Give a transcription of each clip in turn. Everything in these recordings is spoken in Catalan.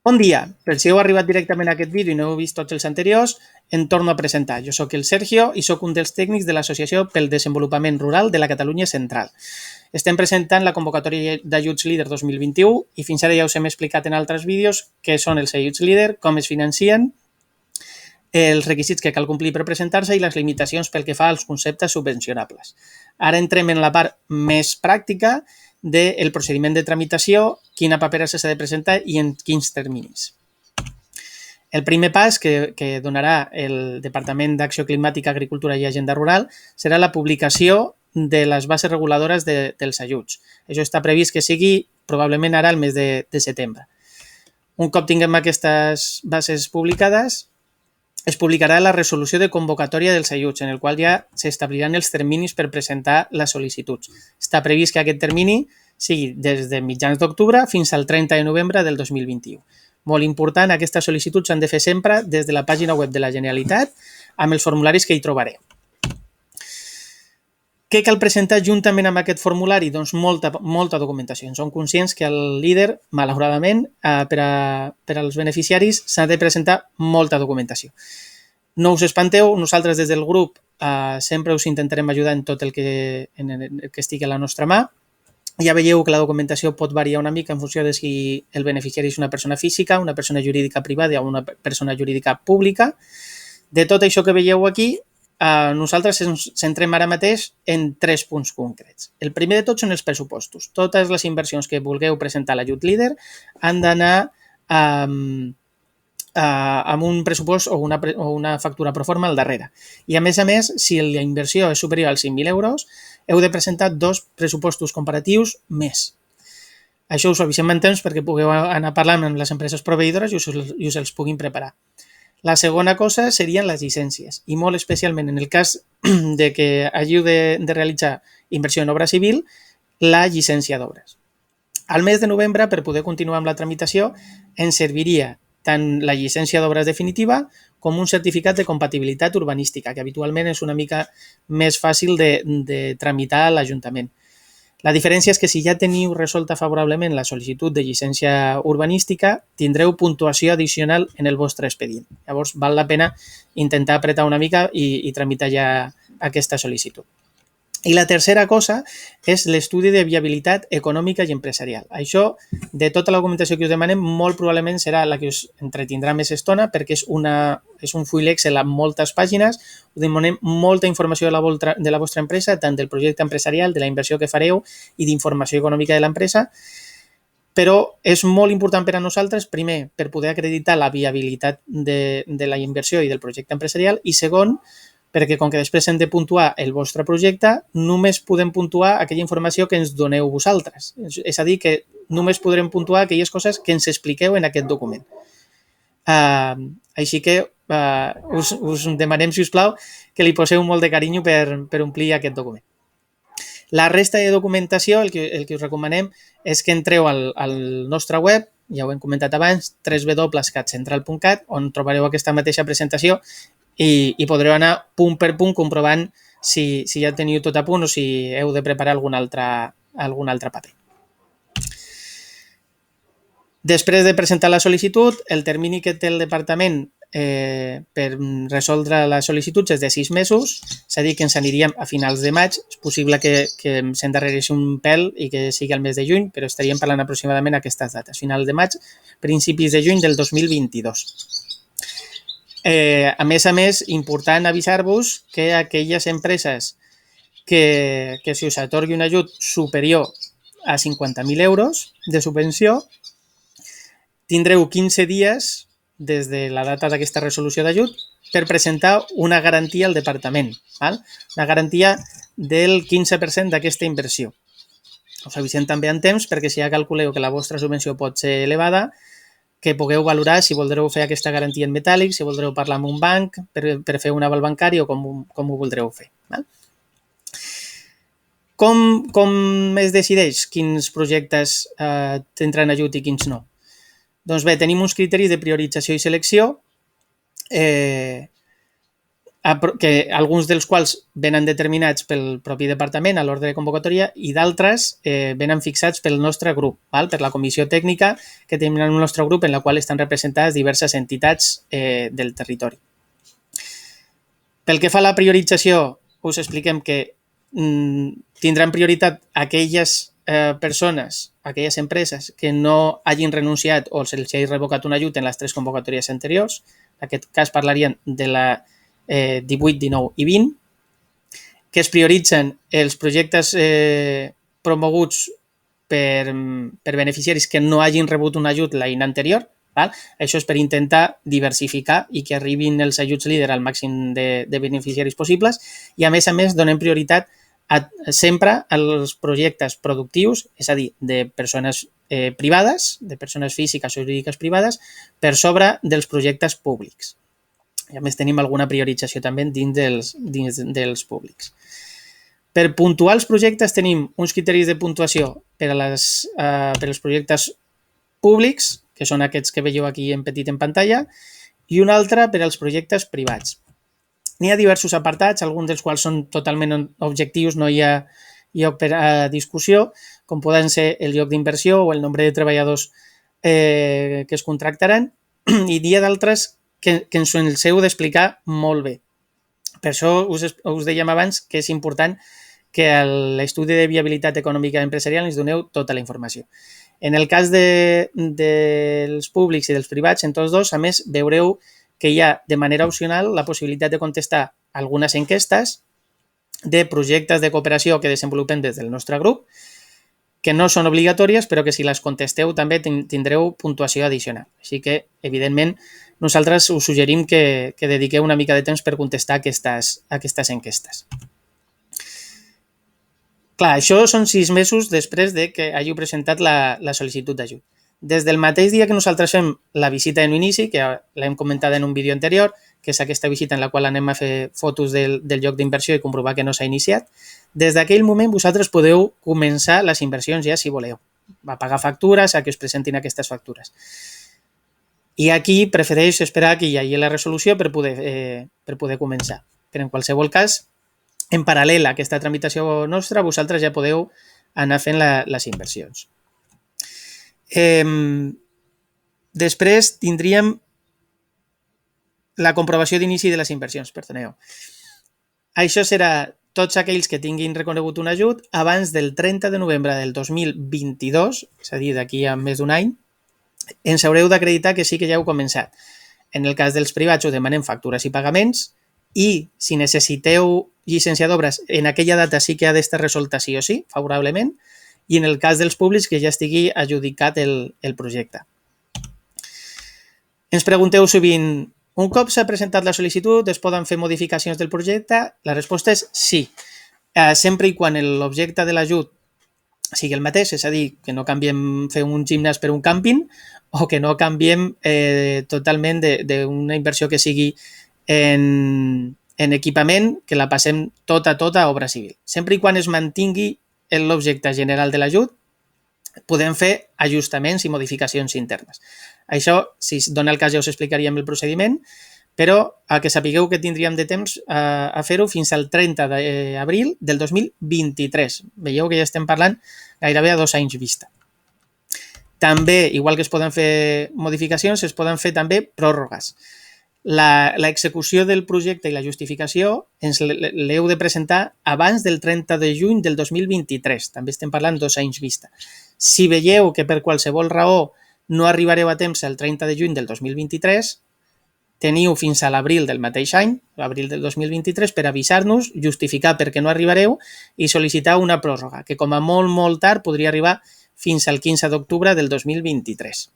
Bon dia, per si heu arribat directament a aquest vídeo i no heu vist tots els anteriors, em torno a presentar. Jo sóc el Sergio i sóc un dels tècnics de l'Associació pel Desenvolupament Rural de la Catalunya Central. Estem presentant la convocatòria d'ajuts LEADER 2021 i fins ara ja us hem explicat en altres vídeos què són els ajuts LEADER, com es financien, els requisits que cal complir per presentar-se i les limitacions pel que fa als conceptes subvencionables. Ara entrem en la part més pràctica del procediment de tramitació, quina paperassa s'ha de presentar i en quins terminis. El primer pas que donarà el Departament d'Acció Climàtica, Agricultura i Agenda Rural serà la publicació de les bases reguladores dels ajuts. Això està previst que sigui probablement ara al mes de setembre. Un cop tinguem aquestes bases publicades, es publicarà la resolució de convocatòria dels ajuts, en el qual ja s'establiran els terminis per presentar les sol·licituds. Està previst que aquest termini sigui des de mitjans d'octubre fins al 30 de novembre del 2021. Molt important, aquestes sol·licituds s'han de fer sempre des de la pàgina web de la Generalitat amb els formularis que hi trobareu. Què cal presentar juntament amb aquest formulari? Doncs molta documentació. Som conscients que el LEADER, malauradament, per als beneficiaris s'ha de presentar molta documentació. No us espanteu, nosaltres des del grup sempre us intentarem ajudar en tot el que estigui a la nostra mà. Ja veieu que la documentació pot variar una mica en funció de si el beneficiari és una persona física, una persona jurídica privada o una persona jurídica pública. De tot això que veieu aquí, nosaltres ens centrem ara mateix en 3 punts concrets. El primer de tot són els pressupostos. Totes les inversions que vulgueu presentar a l'ajut LEADER han d'anar amb un pressupost o una factura pro forma al darrere. I a més, si la inversió és superior als 5.000 euros, heu de presentar 2 pressupostos comparatius més. Això us ho avisem en temps perquè pugueu anar parlant amb les empreses proveïdores i us els puguin preparar. La segona cosa serien les llicències, i molt especialment en el cas de que hàgiu de realitzar inversió en obra civil, la llicència d'obres. Al mes de novembre, per poder continuar amb la tramitació, ens serviria tant la llicència d'obres definitiva com un certificat de compatibilitat urbanística, que habitualment és una mica més fàcil de tramitar a l'Ajuntament. La diferència és que si ja teniu resolta favorablement la sol·licitud de llicència urbanística, tindreu puntuació addicional en el vostre expedient. Llavors, val la pena intentar apretar una mica i tramitar ja aquesta sol·licitud. I la tercera cosa és l'estudi de viabilitat econòmica i empresarial. Això, de tota la documentació que us demanem, molt probablement serà la que us entretindrà més estona perquè és un full Excel amb moltes pàgines. Us demanem molta informació de la vostra empresa, tant del projecte empresarial, de la inversió que fareu i d'informació econòmica de l'empresa. Però és molt important per a nosaltres, primer, per poder acreditar la viabilitat de la inversió i del projecte empresarial i segon, perquè com que després hem de puntuar el vostre projecte, només podem puntuar aquella informació que ens doneu vosaltres. És a dir, que només podrem puntuar aquelles coses que ens expliqueu en aquest document. Així que us demanem, si us plau, que li poseu molt de carinyo per omplir aquest document. La resta de documentació, el que us recomanem és que entreu al nostre web, ja ho hem comentat abans, www.catcentral.cat, on trobareu aquesta mateixa presentació i podreu anar punt per punt comprovant si ja teniu tot a punt o si heu de preparar algun altre paper. Després de presentar la sol·licitud, el termini que té el departament per resoldre les sol·licituds és de 6 mesos, és a dir, que ens aniríem a finals de maig. És possible que s'endarrereixi un pèl i que sigui al mes de juny, però estaríem parlant aproximadament aquestes dates, finals de maig, principis de juny del 2022. A més, important avisar-vos que aquelles empreses que si us atorgui un ajut superior a 50.000 euros de subvenció, tindreu 15 dies des de la data d'aquesta resolució d'ajut per presentar una garantia al departament, una garantia del 15% d'aquesta inversió. Us avisem també en temps perquè si ja calculeu que la vostra subvenció pot ser elevada, que pugueu valorar si voldreu fer aquesta garantia en metàl·lic, si voldreu parlar amb un banc per fer un aval bancari o com ho voldreu fer. Com es decideix quins projectes tindran ajut i quins no? Doncs bé, tenim uns criteris de priorització i selecció que alguns dels quals venen determinats pel propi departament a l'ordre de convocatòria i d'altres venen fixats pel nostre grup, per la comissió tècnica que tenim en el nostre grup, en la qual estan representades diverses entitats del territori. Pel que fa a la priorització, us expliquem que tindran prioritat aquelles persones, aquelles empreses que no hagin renunciat o se'ls hagi revocat un ajut en les 3 convocatòries anteriors. En aquest cas parlarien de la 18, 19 i 20, que es prioritzen els projectes promoguts per beneficiaris que no hagin rebut un ajut l'any anterior. Això és per intentar diversificar i que arribin els ajuts líder al màxim de beneficiaris possibles i, a més, donem prioritat sempre als projectes productius, és a dir, de persones privades, de persones físiques o jurídiques privades, per sobre dels projectes públics. I, a més, tenim alguna priorització també dins dels públics. Per puntuar els projectes tenim uns criteris de puntuació per als projectes públics, que són aquests que veieu aquí en petit en pantalla, i un altre per als projectes privats. N'hi ha diversos apartats, alguns dels quals són totalment objectius, no hi ha lloc per a discussió, com poden ser el lloc d'inversió o el nombre de treballadors que es contractaran, i n'hi ha d'altres que ens els heu d'explicar molt bé. Per això us dèiem abans que és important que a l'estudi de viabilitat econòmica empresarial ens doneu tota la informació. En el cas dels públics i dels privats, en tots dos, a més, veureu que hi ha de manera opcional la possibilitat de contestar algunes enquestes de projectes de cooperació que desenvolupem des del nostre grup, que no són obligatòries, però que si les contesteu també tindreu puntuació addicional. Així que, evidentment, nosaltres us suggerim que dediqueu una mica de temps per contestar aquestes enquestes. Clar, això són 6 mesos després de que hàgiu presentat la sol·licitud d'ajut. Des del mateix dia que nosaltres fem la visita en inici, que l'hem comentat en un vídeo anterior, que és aquesta visita en la qual anem a fer fotos del lloc d'inversió i comprovar que no s'ha iniciat, des d'aquell moment vosaltres podeu començar les inversions ja si voleu. A pagar factures, a que us presentin aquestes factures. I aquí prefereix esperar que hi hagi la resolució per poder començar. Però en qualsevol cas, en paral·lel a aquesta tramitació nostra, vosaltres ja podeu anar fent les inversions. Després tindríem la comprovació d'inici de les inversions, perdoneu. Això serà tots aquells que tinguin reconegut un ajut abans del 30 de novembre del 2022, és a dir, d'aquí a més d'un any, ens haureu d'acreditar que sí que ja heu començat. En el cas dels privats ho demanem factures i pagaments i si necessiteu llicència d'obres, en aquella data sí que ha d'estar resolta sí o sí, favorablement, i en el cas dels públics que ja estigui adjudicat el projecte. Ens pregunteu sovint, un cop s'ha presentat la sol·licitud, es poden fer modificacions del projecte? La resposta és sí, sempre i quan l'objecte de l'ajut sigui el mateix, és a dir, que no canviem fer un gimnàs per un càmping o que no canviem totalment d'una inversió que sigui en equipament, que la passem tota a obra civil. Sempre i quan es mantingui l'objecte general de l'ajut, podem fer ajustaments i modificacions internes. Això, si es dona el cas, ja us explicaríem el procediment, però a que sapigueu que tindríem de temps a fer-ho fins al 30 d'abril del 2023. Veieu que ja estem parlant gairebé a 2 anys vista. També, igual que es poden fer modificacions, es poden fer també pròrrogues. L'execució del projecte i la justificació ens l'heu de presentar abans del 30 de juny del 2023. També estem parlant 2 anys vista. Si veieu que per qualsevol raó no arribareu a temps el 30 de juny del 2023, teniu fins a l'abril del mateix any, l'abril del 2023, per avisar-nos, justificar per què no arribareu i sol·licitar una pròrroga, que com a molt tard podria arribar fins al 15 d'octubre del 2023.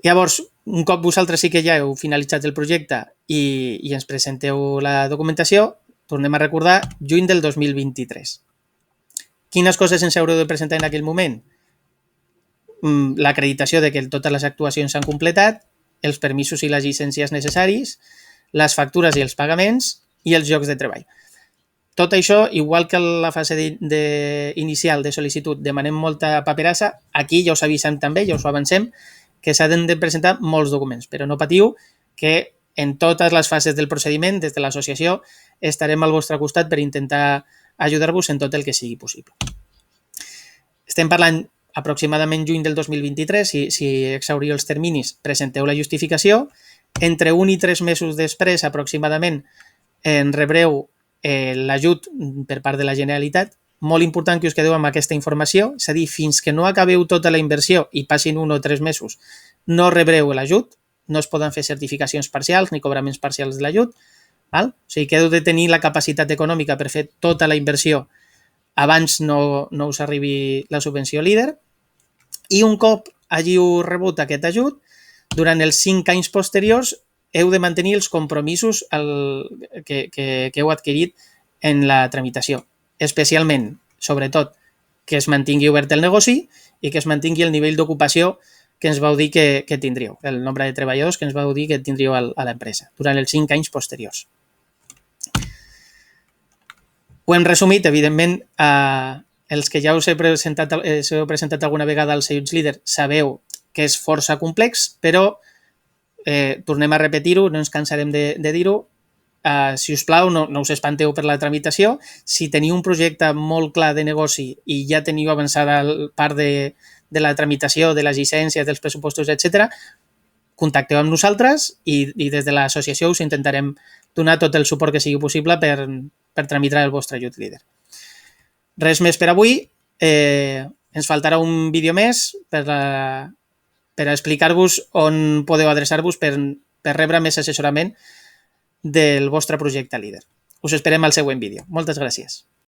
Llavors, un cop vosaltres sí que ja heu finalitzat el projecte i ens presenteu la documentació, tornem a recordar, juny del 2023. Quines coses ens haureu de presentar en aquell moment? L'acreditació de que totes les actuacions s'han completat, els permisos i les llicències necessaris, les factures i els pagaments i els llocs de treball. Tot això, igual que en la fase inicial de sol·licitud demanem molta paperassa, aquí ja us avisem també, ja us ho avancem, que s'han de presentar molts documents, però no patiu que en totes les fases del procediment, des de l'associació, estarem al vostre costat per intentar ajudar-vos en tot el que sigui possible. Estem parlant aproximadament juny del 2023, si exhauriu els terminis, presenteu la justificació. Entre 1 i 3 mesos després, aproximadament, en rebreu l'ajut per part de la Generalitat. Molt important que us quedeu amb aquesta informació, és a dir, fins que no acabeu tota la inversió i passin 1 o 3 mesos, no rebreu l'ajut, no es poden fer certificacions parcials ni cobraments parcials de l'ajut. O sigui que heu de tenir la capacitat econòmica per fer tota la inversió abans no us arribi la subvenció líder. I un cop hàgiu rebut aquest ajut, durant els 5 anys posteriors heu de mantenir els compromisos que heu adquirit en la tramitació. Especialment, sobretot, que es mantingui obert el negoci i que es mantingui el nivell d'ocupació que ens vau dir que tindríeu, el nombre de treballadors que ens vau dir que tindríeu a l'empresa durant els 5 anys posteriors. Ho hem resumit, evidentment, els que ja us heu presentat alguna vegada als ajuts líder sabeu que és força complex, però tornem a repetir-ho, no ens cansarem de dir-ho. Si us plau, no us espanteu per la tramitació. Si teniu un projecte molt clar de negoci i ja teniu avançada part de la tramitació, de les llicències, dels pressupostos, etc., contacteu amb nosaltres i des de l'associació us intentarem donar tot el suport que sigui possible per tramitar el vostre ajut líder. Res més per avui. Ens faltarà un vídeo més per explicar-vos on podeu adreçar-vos per rebre més assessorament del vostre projecte líder. Us esperem al següent vídeo. Moltes gràcies.